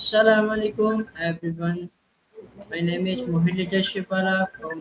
Assalamu alaikum everyone. My name is Mohit Shipala from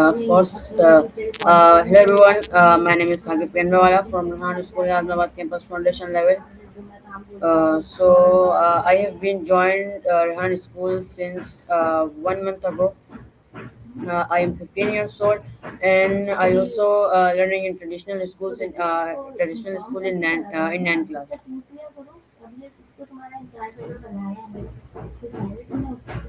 Of course, hello everyone. My name is Sagip Pendrawala from Rehan School, Azamabad campus foundation level. I have been joined Rehan School since 1 month ago. I am 15 years old, and I also learning in traditional school in 9th class.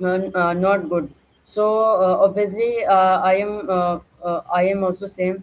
not good. Obviously, I am also same.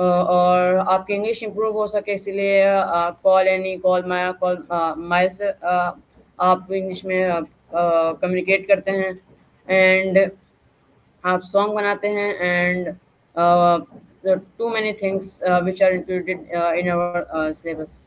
اور آپ کی English improve ہو سکے، اسی لیے کال any, کال مایا، کال مائل سے آپ English میں کمیونیکیٹ کرتے ہیں، اینڈ آپ سانگ بناتے ہیں، and too many things which are included in our syllabus.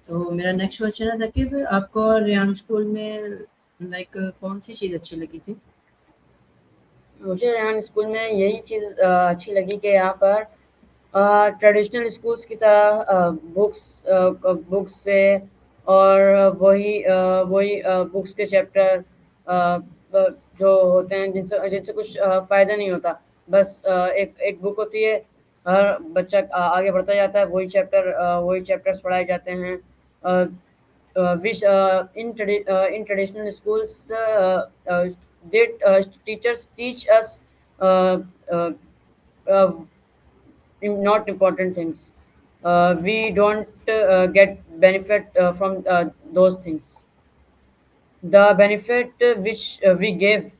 تو میرا نیکسٹ کوشچن ہے ثقیب، آپ کو ریحان اسکول میں لائک کون سی چیز اچھی لگی تھی؟ مجھے ریحان اسکول میں یہی چیز اچھی لگی کہ یہاں پر ٹریڈیشنل اسکولس کی طرح بکس سے اور وہی بکس کے چیپٹر جو ہوتے ہیں جن سے کچھ فائدہ نہیں ہوتا، بس ایک بک ہوتی ہے، ہر بچہ آگے بڑھتا جاتا ہے، وہی چیپٹرس پڑھائے جاتے ہیں. Which in traditional schools teachers teach us uh, uh, uh, not important things. We don't get benefit from those things. The benefit which we give,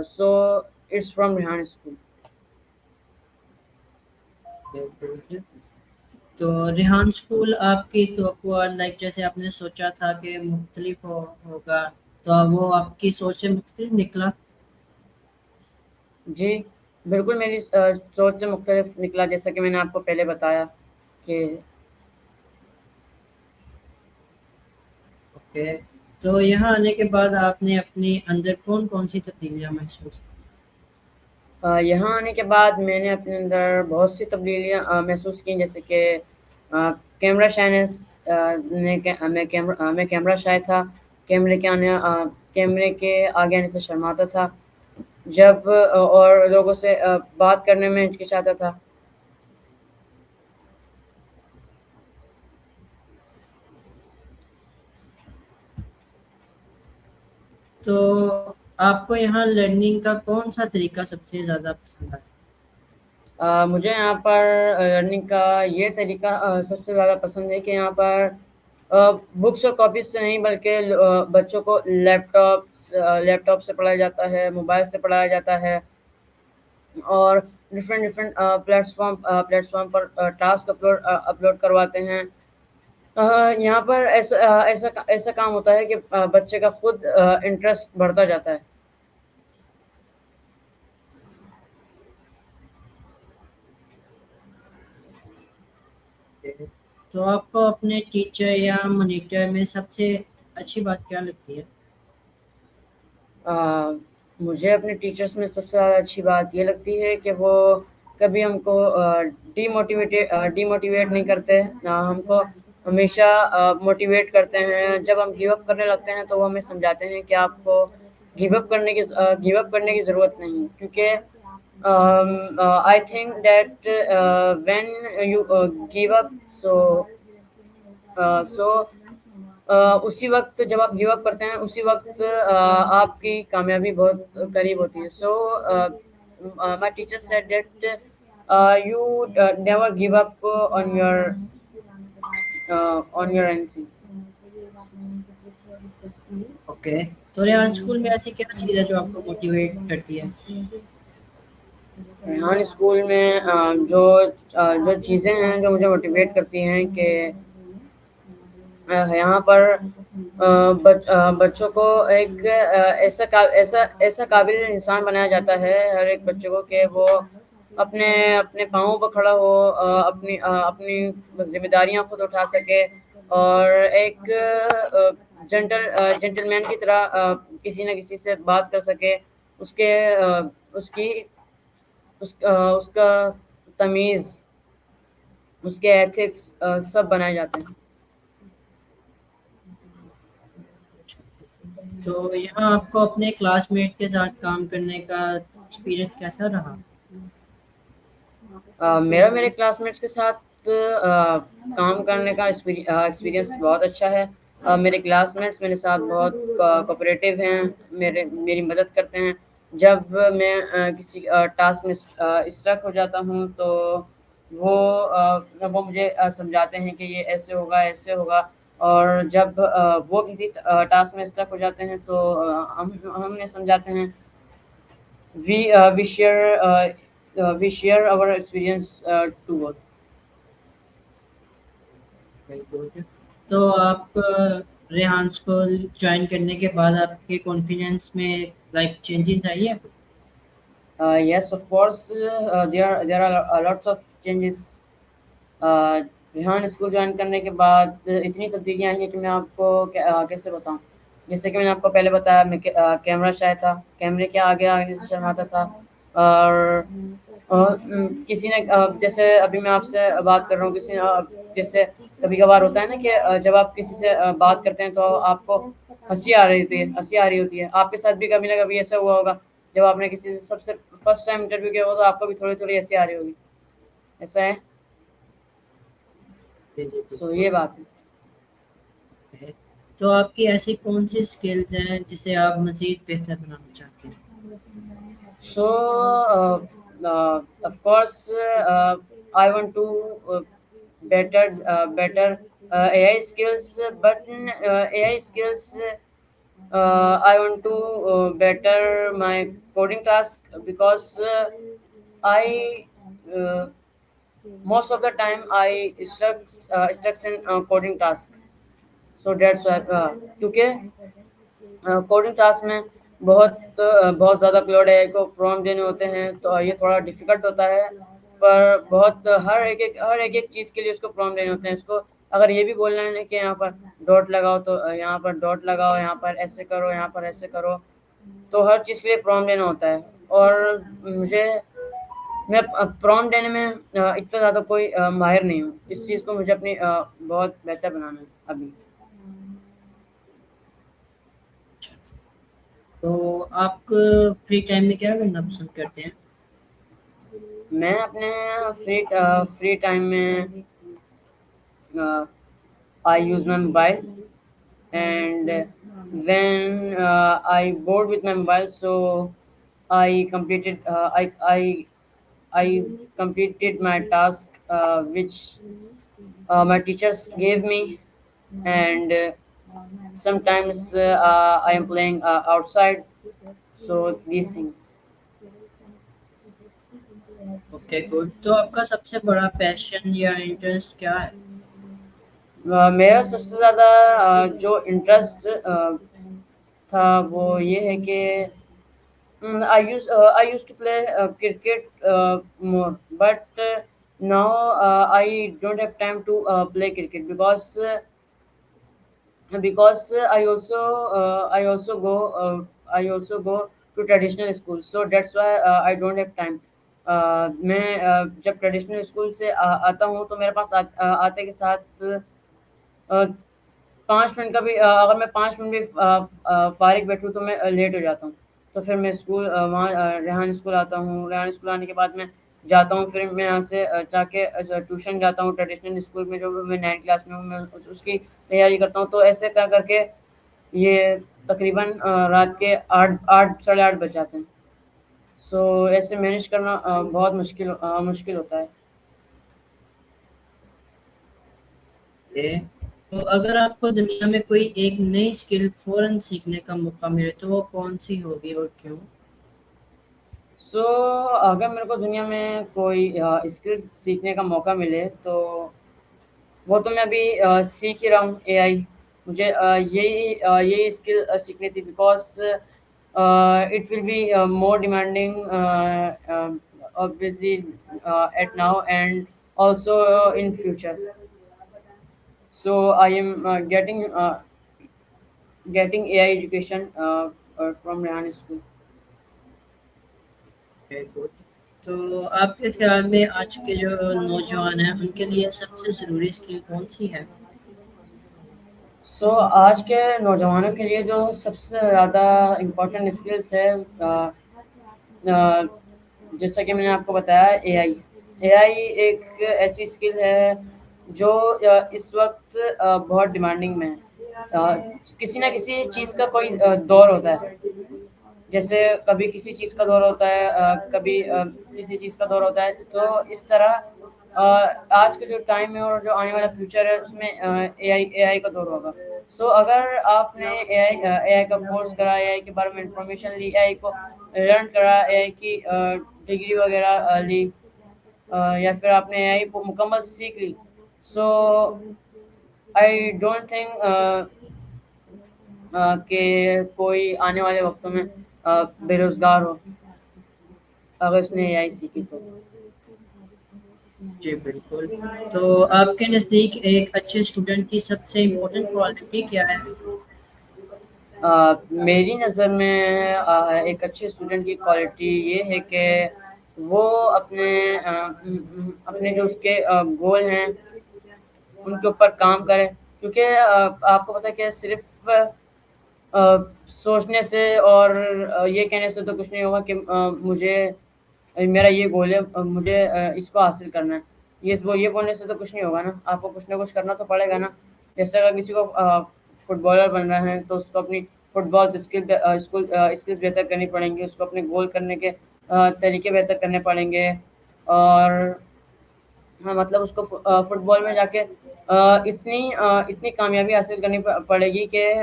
so it's from Rehan School. تو Rehan school آپ کی توقع like جیسے آپ نے سوچا تھا کہ مختلف ہوگا، تو وہ آپ کی سوچ سے مختلف نکلا؟ جی بالکل، میری سوچ سے مختلف نکلا، جیسا کہ میں نے آپ کو پہلے بتایا کہ اوکے. تو یہاں آنے کے بعد آپ نے اپنی اندر کون کون سی تبدیلیاں محسوس کی؟ یہاں آنے کے بعد میں نے اپنے اندر بہت سی تبدیلیاں محسوس کی، جیسے کہ کیمرہ شائنس. میں کیمرہ شائع تھا، کیمرے کے آگے آنے سے شرماتا تھا، جب اور لوگوں سے بات کرنے میں ہچکچاتا تھا. تو آپ کو یہاں لرننگ کا کون سا طریقہ سب سے زیادہ پسند آیا؟ مجھے یہاں پر لرننگ کا یہ طریقہ سب سے زیادہ پسند ہے کہ یہاں پر بکس اور کاپیز سے نہیں، بلکہ بچوں کو لیپ ٹاپ سے پڑھایا جاتا ہے، موبائل سے پڑھایا جاتا ہے، اور ڈفرینٹ پلیٹفارم پر ٹاسک اپلوڈ کرواتے ہیں. یہاں پر ایسا کام ہوتا ہے کہ بچے کا خود انٹرسٹ بڑھتا جاتا ہے. تو آپ کو اپنے ٹیچر یا مانیٹر میں سب سے اچھی بات کیا لگتی ہے؟ مجھے اپنے ٹیچرس میں سب سے زیادہ اچھی بات یہ لگتی ہے کہ وہ کبھی ہم کو ڈی موٹیویٹ نہیں کرتے، ہم کو ہمیشہ موٹیویٹ کرتے ہیں. جب ہم گیو اپ کرنے لگتے ہیں تو وہ ہمیں سمجھاتے ہیں کہ آپ کو گیو اپ کرنے کی ضرورت نہیں، کیونکہ I think that when you give up, so اسی وقت جب آپ گیو اپ کرتے ہیں، اسی وقت آپ کی کامیابی بہت قریب ہوتی ہے. So my teacher said that you never give up on your anything. Okay. تو ریحان اسکول میں ایسی کیا چیز ہے جو آپ کو موٹیویٹ کرتی ہے؟ ریحان اسکول میں جو چیزیں ہیں جو مجھے موٹیویٹ کرتی ہیں کہ یہاں پر بچوں کو ایک ایسا قابل انسان بنایا جاتا ہے، ہر ایک بچے کو، کہ وہ اپنے پاؤں پر کھڑا ہو، اپنی ذمہ داریاں خود اٹھا سکے، اور ایک جنٹل مین کی طرح کسی نہ کسی سے بات کر سکے. اس کا تمیز، اس کے ایتھکس سب بنائے جاتے ہیں. تو یہاں آپ کو اپنے کلاس میٹ کے ساتھ کام کرنے کا ایکسپیرئنس کیسا رہا؟ میرے کلاس میٹس کے ساتھ کام کرنے کا ایکسپیرینس بہت اچھا ہے. میرے کلاس میٹس میرے ساتھ بہت کوآپریٹیو ہیں، میری مدد کرتے ہیں. جب میں کسی ٹاسک میں اسٹرک ہو جاتا ہوں تو وہ مجھے سمجھاتے ہیں کہ یہ ایسے ہوگا ایسے ہوگا، اور جب وہ کسی ٹاسک میں اسٹک ہو جاتے ہیں تو ہم انہیں سمجھاتے ہیں. We share our experience to both. بالکل. تو آپ ریحان اسکول جوائن کرنے کے بعد آپ کے کانفیڈنس میں لائک چینجز آئی ہے؟ Yes, of course, there are lots of changes. Rehan school join کرنے کے بعد اتنی تبدیلیاں آئی ہیں کہ میں آپ کو کیسے بتاؤں. جیسے کہ میں نے آپ کو پہلے بتایا، میں کیمرہ شائع تھا، کیمرے کے آگے آگے سے شرماتا تھا. اور کسی نے جیسے ابھی میں آپ سے بات کر رہا ہوں، کسی نے جیسے کبھی کبھار ہوتا ہے نا کہ جب آپ کسی سے بات کرتے ہیں تو آپ کو ہنسی آ رہی ہوتی ہے. آپ کے ساتھ بھی کبھی نہ کبھی ایسا ہوا ہوگا، جب آپ نے کسی سے سب سے فرسٹ ٹائم انٹرویو کیا ہوگا تو آپ کو بھی تھوڑی تھوڑی ہنسی آ رہی ہوگی. ایسا ہے. جی جی یہ بالکل. بات ہے. تو آپ کی ایسی کون سی اسکلز ہیں جسے آپ مزید بہتر بنانا چاہتے ہیں؟ So, of course, I want to better AI skills, but in AI skills, I want to better my coding task, because I uh, most of the time I stuck in coding task. So that's why کیونکہ coding task میں بہت زیادہ cloud ہے کو prom دینے ہوتے ہیں، تو یہ تھوڑا ڈیفیکلٹ ہوتا ہے. پر بہت ہر ایک چیز کے لیے اس کو پروم دینے ہوتے ہیں. اس کو اگر یہ بھی بولنا ہے کہ یہاں پر ڈاٹ لگاؤ تو یہاں پر ڈاٹ لگاؤ، یہاں پر ایسے کرو، یہاں پر ایسے کرو، تو ہر چیز کے لیے پروم دینا ہوتا ہے. اور میں پروم دینے میں اتنا زیادہ کوئی ماہر نہیں ہوں. اس چیز کو مجھے اپنی بہت بہتر بنانا ہے ابھی. تو آپ فری ٹائم میں کیا کرنا پسند کرتے ہیں؟ میں اپنے فری ٹائم میں I use my mobile, and when I bored with my mobile, so I completed I completed my task which my teachers gave me, and sometimes I am playing outside. So these things. Okay good. تو آپ کا سب سے بڑا پیشن یا interest کیا ہے؟ میرا سب سے زیادہ جو انٹرسٹ تھا وہ یہ ہے کہ I used to play cricket more, but now I don't have time to play cricket, because I also go to traditional school, so that's why I don't have time. میں جب ٹریڈیشنل اسکول سے آتا ہوں تو میرے پاس آتے کے ساتھ 5 منٹ کا بھی اگر میں 5 منٹ بھی فارغ بیٹھوں تو میں لیٹ ہو جاتا ہوں. تو پھر میں اسکول وہاں ریحان اسکول آتا ہوں. ریحان اسکول آنے کے بعد میں جاتا ہوں، پھر میں یہاں سے جا کے ٹیوشن جاتا ہوں ٹریڈیشنل اسکول میں، جو میں 9 کلاس میں ہوں. میں اس کی تیاری کرتا ہوں. تو ایسے کر کے یہ تقریباً رات کے 8 ساڑھے 8 بج جاتے ہیں. سو ایسے مینیج کرنا بہت مشکل ہوتا ہے. تو اگر آپ کو دنیا میں کوئی ایک نئی اسکل فوراً سیکھنے کا موقع ملے تو وہ کون سی ہوگی اور کیوں؟ سو اگر میرے کو دنیا میں کوئی اسکل سیکھنے کا موقع ملے تو وہ تو میں ابھی سیکھ ہی رہا ہوں. اے آئی مجھے یہی اسکل سیکھنی تھی، because it will be more demanding obviously at now and also in future. So I am getting AI education from Rehan School. Good. تو آپ کے خیال میں آج کے جو نوجوان ہیں ان کے لیے سب سے ضروری اسکل کون سی ہے؟ سو آج کے نوجوانوں کے لیے جو سب سے زیادہ امپورٹنٹ اسکلس ہے، جیسا کہ میں نے آپ کو بتایا، اے آئی ایک ایسی اسکل ہے جو اس وقت بہت ڈیمانڈنگ میں ہے. کسی نہ کسی چیز کا کوئی دور ہوتا ہے. جیسے کبھی کسی چیز کا دور ہوتا ہے، کبھی کسی چیز کا دور ہوتا ہے. تو اس طرح آج کا جو ٹائم ہے اور جو آنے والا فیوچر ہے اس میں اے آئی کا دور ہوگا. سو اگر آپ نے اے آئی کا کورس کرا, اے آئی کے بارے میں انفارمیشن لی, اے آئی کو لرن کرا, اے آئی کی ڈگری وغیرہ لی, یا پھر آپ نے اے آئی کو مکمل سیکھ لی, سو آئی ڈونٹ تھنک کہ کوئی آنے والے وقتوں میں بے روزگار ہو اگر اس نے اے آئی سیکھی تو. جی بالکل. تو آپ کے نزدیک ایک اچھے اسٹوڈنٹ کی سب سے امپورٹنٹ کوالٹی کیا ہے؟ میری نظر میں ایک اچھے اسٹوڈنٹ کی کوالٹی یہ ہے کہ وہ اپنے جو اس کے گول ہیں ان کے اوپر کام کرے, کیونکہ آپ کو پتہ ہے کہ صرف سوچنے سے اور یہ کہنے سے تو کچھ نہیں ہوگا کہ مجھے میرا یہ گول ہے, مجھے اس کو حاصل کرنا ہے, یہ بولنے سے تو کچھ نہیں ہوگا نا. آپ کو کچھ نہ کچھ کرنا تو پڑے گا نا. جیسے اگر کسی کو فٹ بالر بننا ہے تو اس کو اپنی فٹ بال اسکلز بہتر کرنی پڑیں گی, اس کو اپنے گول کرنے کے طریقے بہتر کرنے پڑیں گے, اور ہاں مطلب اس کو فٹ بال میں جا کے اتنی کامیابی حاصل کرنی پڑے گی کہ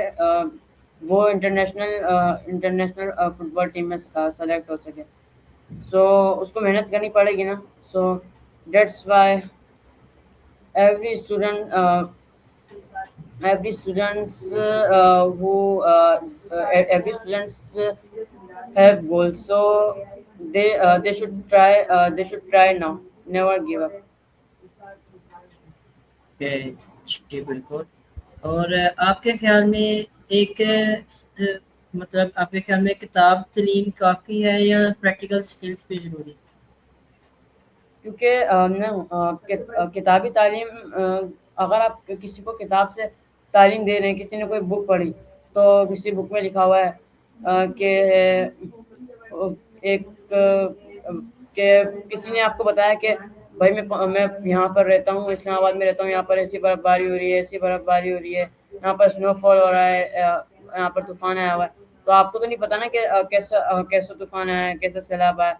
وہ انٹرنیشنل فٹ بال ٹیم میں سلیکٹ ہو سکے. سو اس کو محنت کرنی پڑے گی نا. So that's why every student every students who every students have goals, so they should try now, never give up. جی بالکل. اور آپ کے خیال میں ایک مطلب آپ کے خیال میں کتاب تعلیم کافی ہے یا پریکٹیکل اسکلس بھی ضروری ہے؟ کیونکہ کتابی تعلیم اگر آپ کسی کو کتاب سے تعلیم دے رہے ہیں, کسی نے کوئی بک پڑھی تو کسی بک میں لکھا ہوا ہے کہ ایک کہ کسی نے آپ کو بتایا کہ بھائی میں یہاں پر رہتا ہوں, اسلام آباد میں رہتا ہوں, یہاں پر ایسی برف باری ہو رہی ہے, ایسی برف باری ہو رہی ہے, یہاں پر اسنو فال ہو رہا ہے, یہاں پر طوفان آیا ہوا ہے. تو آپ کو تو نہیں پتا نا کہ کیسا طوفان آیا ہے, کیسا سیلاب آیا.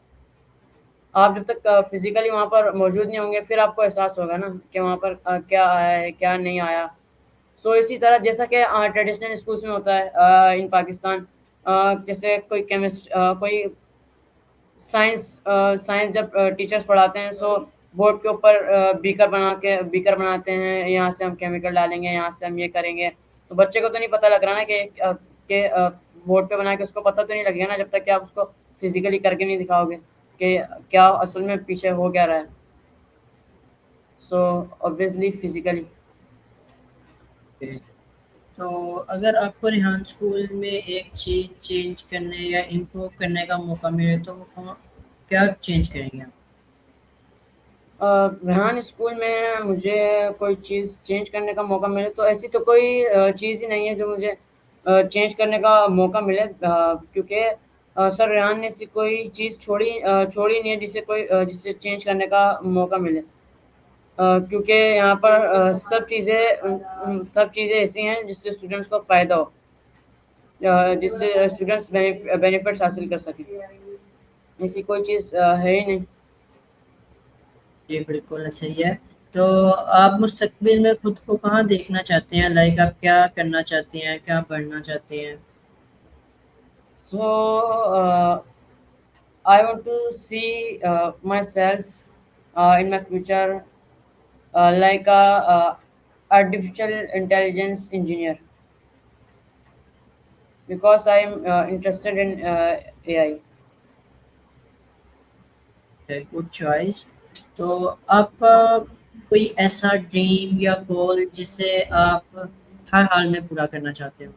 آپ جب تک فزیکلی وہاں پر موجود نہیں ہوں گے پھر آپ کو احساس ہوگا نا کہ وہاں پر کیا آیا ہے, کیا نہیں آیا. سو اسی طرح جیسا کہ ٹریڈیشنل اسکولس میں ہوتا ہے ان پاکستان, جیسے کوئی سائنس جب ٹیچرز پڑھاتے ہیں, سو بورڈ کے اوپر بیکر بناتے ہیں, یہاں سے ہم کیمیکل ڈالیں گے, یہاں سے ہم یہ کریں گے. تو بچے کو تو نہیں پتہ لگ رہا نا کہ بورڈ پہ بنا کے اس کو پتہ تو نہیں لگے گا نا جب تک کہ آپ اس کو فزیکلی کر کے نہیں دکھاؤ گے کہ کیا اصل میں پیچھے ہو کیا رہا ہے. سو obviously فزیکلی. تو اگر آپ کو ریحان اسکول میں ایک چیز چینج کرنے یا امپروو کرنے کا موقع ملے تو وہ کیا چینج کریں گے آپ؟ ریحان اسکول میں مجھے کوئی چیز چینج کرنے کا موقع ملے تو ایسی تو کوئی چیز ہی نہیں ہے جو مجھے چینج کرنے کا موقع ملے, کیونکہ سر ریحان نے ایسی کوئی چیز چھوڑی نہیں ہے جسے چینج کرنے کا موقع ملے, کیونکہ یہاں پر سب چیزیں ایسی ہیں جس سے اسٹوڈنٹس کو فائدہ ہو, جس سے اسٹوڈنٹس بینیفٹس حاصل کر سکیں. ایسی کوئی چیز ہے ہی نہیں. جی بالکل صحیح ہے. تو آپ مستقبل میں خود کو کہاں دیکھنا چاہتے ہیں, لائک آپ کیا کرنا چاہتے ہیں, کیا پڑھنا چاہتے ہیں؟ So I want to see myself in my future like a artificial intelligence engineer, because I am interested in AI. Good choice. تو آپ کا کوئی ایسا ڈریم یا گول جسے آپ ہر حال میں پورا کرنا چاہتے ہو؟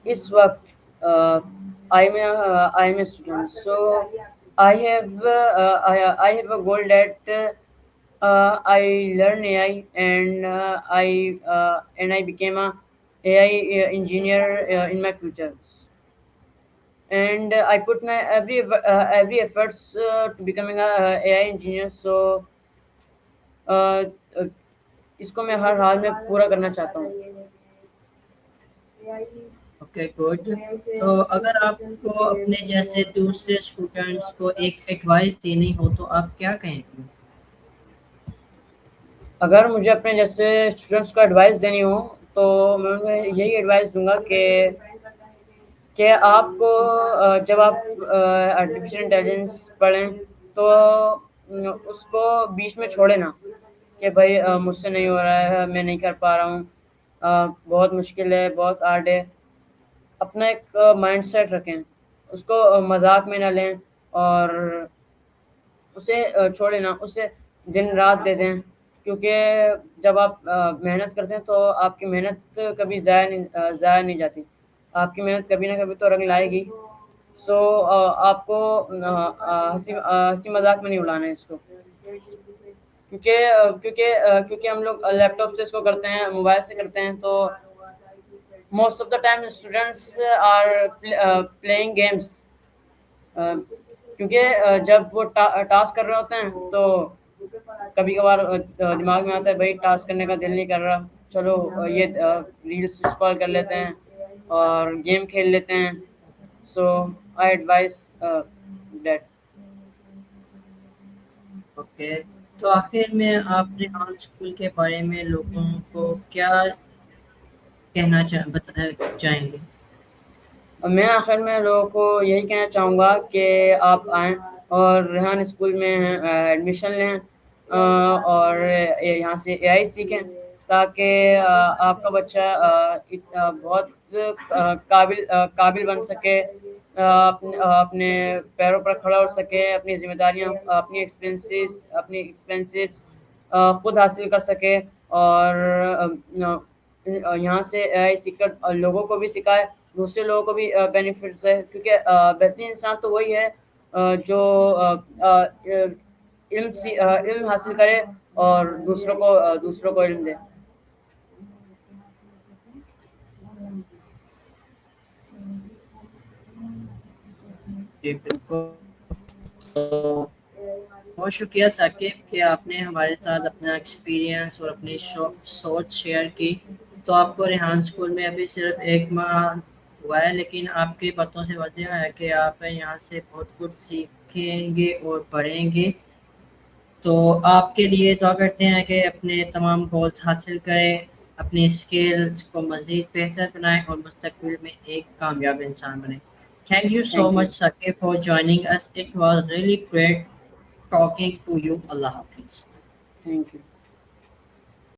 اس وقت I'm a student, so I have a goal that I learn AI, and I became a AI engineer in my future, and I put my every efforts to becoming a AI engineer. So uh, uh, اس کو میں ہر حال میں پورا کرنا چاہتا ہوں. Okay good. تو اگر آپ کو اپنے جیسے دوسرے اسٹوڈنٹس کو ایک ایڈوائس دینی ہو تو آپ کیا کہیں گے؟ اگر مجھے اپنے جیسے اسٹوڈنٹس کو ایڈوائس دینی ہو تو میں انہیں یہی ایڈوائس دوں گا کہ آپ کو جب آپ آرٹیفیشیل انٹیلیجنس پڑھیں تو اس کو بیچ میں چھوڑے نا کہ بھائی مجھ سے نہیں ہو رہا ہے، میں نہیں کر پا رہا ہوں، بہت مشکل ہے، بہت ہارڈ ہے. اپنا ایک مائنڈ سیٹ رکھیں، اس کو مذاق میں نہ لیں، اور اسے چھوڑے نا، اسے دن رات دے دیں. کیونکہ جب آپ محنت کرتے ہیں تو آپ کی محنت کبھی ضائع نہیں جاتی. آپ کی محنت کبھی نہ کبھی تو رنگ لائے گی. سو آپ کو ہنسی مذاق میں نہیں اڑانا ہے اس کو. کیونکہ ہم لوگ لیپ ٹاپ سے اس کو کرتے ہیں، موبائل سے کرتے ہیں، تو most of the time students are playing games. کیونکہ جب وہ ٹاسک کر رہے ہوتے ہیں تو کبھی کبھار دماغ میں آتا ہے بھائی ٹاسک کرنے کا دل نہیں کر رہا، چلو یہ ریلس اسکرول کر لیتے ہیں اور گیم کھیل لیتے ہیں. سو آئی ایڈوائز دیٹ. اوکے. تو آخر میں آپ ریحان اسکول کے بارے میں لوگوں کو کیا کہنا چاہیں گے؟ میں آخر میں لوگوں کو یہی کہنا چاہوں گا کہ آپ آئیں اور ریحان اسکول میں ایڈمیشن لیں، اور یہاں سے اے آئی سیکھیں، تاکہ آپ کا بچہ بہت قابل بن سکے، اپنے پیروں پر کھڑا ہو سکے، اپنی ذمہ داریاں، اپنی ایکسپینسیز خود حاصل کر سکے، اور یہاں سے اے آئی سیکھ کر لوگوں کو بھی سکھائے، دوسرے لوگوں کو بھی بینیفٹس ہے. کیونکہ بہترین انسان تو وہی ہے جو علم حاصل کرے اور دوسروں کو علم دے. جی بالکل. تو بہت شکریہ ثاقب کہ آپ نے ہمارے ساتھ اپنا ایکسپیرینس اور اپنی سوچ شیئر کی. تو آپ کو ریحان اسکول میں ابھی صرف 1 ماہ ہوا ہے، لیکن آپ کی باتوں سے واضح ہے کہ آپ یہاں سے بہت کچھ سیکھیں گے اور پڑھیں گے. تو آپ کے لیے دعا کرتے ہیں کہ اپنے تمام گولز حاصل کریں، اپنی اسکلز کو مزید بہتر بنائیں اور مستقبل میں ایک کامیاب انسان بنیں. Thank you so thank you. much, Saqib, for joining us. It was really great talking to you. Allah Hafiz. Thank you.